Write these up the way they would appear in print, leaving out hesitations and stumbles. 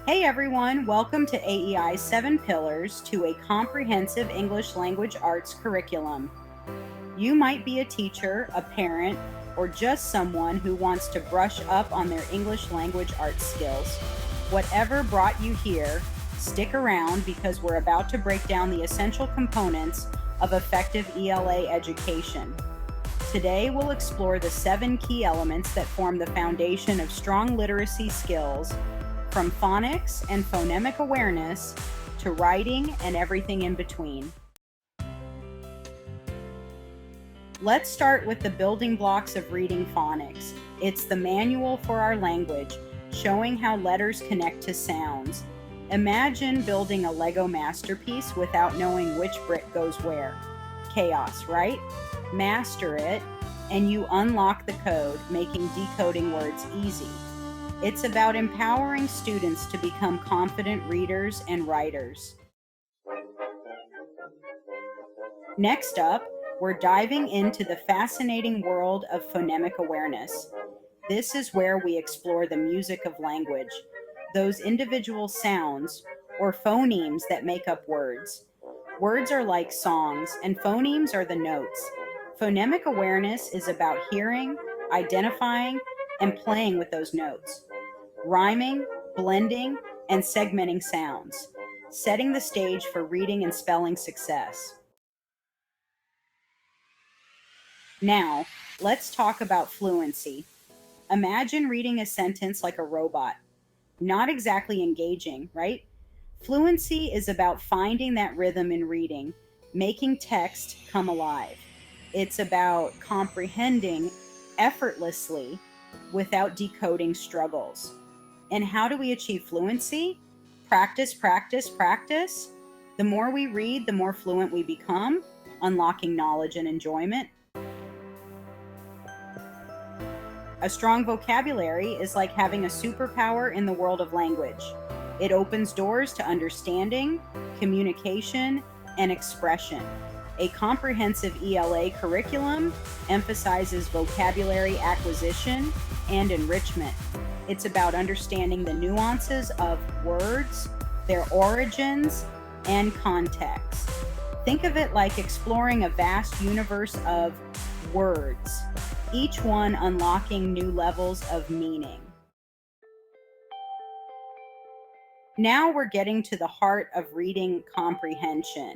Hey everyone, welcome to AEI 7 Pillars to a Comprehensive English Language Arts Curriculum. You might be a teacher, a parent, or just someone who wants to brush up on their English language arts skills. Whatever brought you here, stick around because we're about to break down the essential components of effective ELA education. Today we'll explore the 7 key elements that form the foundation of strong literacy skills, from phonics and phonemic awareness to writing and everything in between. Let's start with the building blocks of reading phonics. It's the manual for our language, showing how letters connect to sounds. Imagine building a Lego masterpiece without knowing which brick goes where. Chaos, right? Master it, and you unlock the code, making decoding words easy. It's about empowering students to become confident readers and writers. Next up, we're diving into the fascinating world of phonemic awareness. This is where we explore the music of language, those individual sounds or phonemes that make up words. Words are like songs, and phonemes are the notes. Phonemic awareness is about hearing, identifying, and playing with those notes. Rhyming, blending, and segmenting sounds, setting the stage for reading and spelling success. Now, let's talk about fluency. Imagine reading a sentence like a robot. Not exactly engaging, right? Fluency is about finding that rhythm in reading, making text come alive. It's about comprehending effortlessly without decoding struggles. And how do we achieve fluency? Practice, practice, practice. The more we read, the more fluent we become, unlocking knowledge and enjoyment. A strong vocabulary is like having a superpower in the world of language. It opens doors to understanding, communication, and expression. A comprehensive ELA curriculum emphasizes vocabulary acquisition and enrichment. It's about understanding the nuances of words, their origins, and context. Think of it like exploring a vast universe of words, each one unlocking new levels of meaning. Now we're getting to the heart of reading comprehension.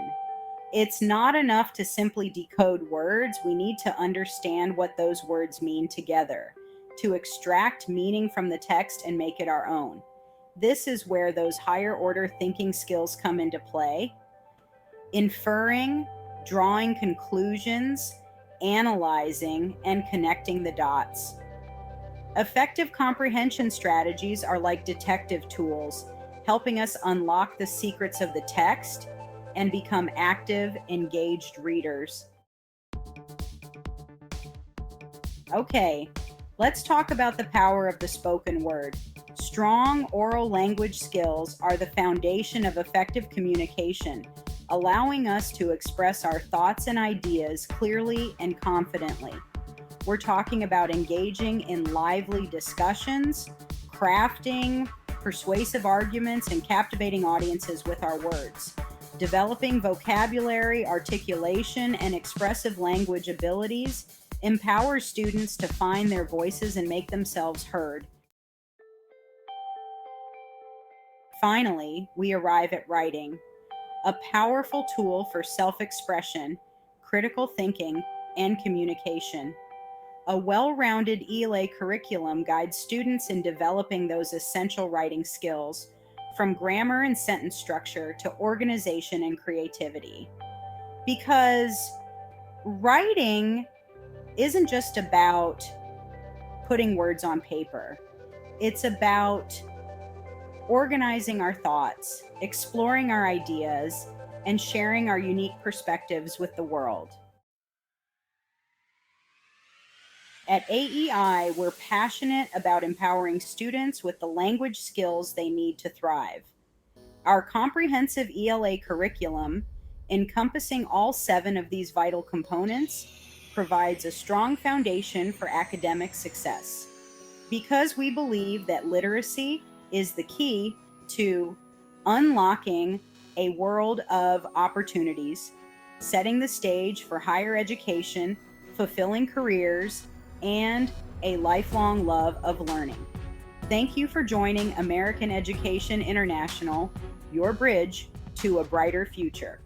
It's not enough to simply decode words. We need to understand what those words mean together, to extract meaning from the text and make it our own. This is where those higher order thinking skills come into play. Inferring, drawing conclusions, analyzing, and connecting the dots. Effective comprehension strategies are like detective tools, helping us unlock the secrets of the text and become active, engaged readers. Okay, let's talk about the power of the spoken word. Strong oral language skills are the foundation of effective communication, allowing us to express our thoughts and ideas clearly and confidently. We're talking about engaging in lively discussions, crafting persuasive arguments, and captivating audiences with our words. Developing vocabulary, articulation, and expressive language abilities empowers students to find their voices and make themselves heard. Finally, we arrive at writing, a powerful tool for self-expression, critical thinking, and communication. A well-rounded ELA curriculum guides students in developing those essential writing skills, from grammar and sentence structure to organization and creativity. Because writing isn't just about putting words on paper. It's about organizing our thoughts, exploring our ideas, and sharing our unique perspectives with the world. At AEI, we're passionate about empowering students with the language skills they need to thrive. Our comprehensive ELA curriculum, encompassing all 7 of these vital components, provides a strong foundation for academic success. Because we believe that literacy is the key to unlocking a world of opportunities, setting the stage for higher education, fulfilling careers, and a lifelong love of learning. Thank you for joining American Education International, your bridge to a brighter future.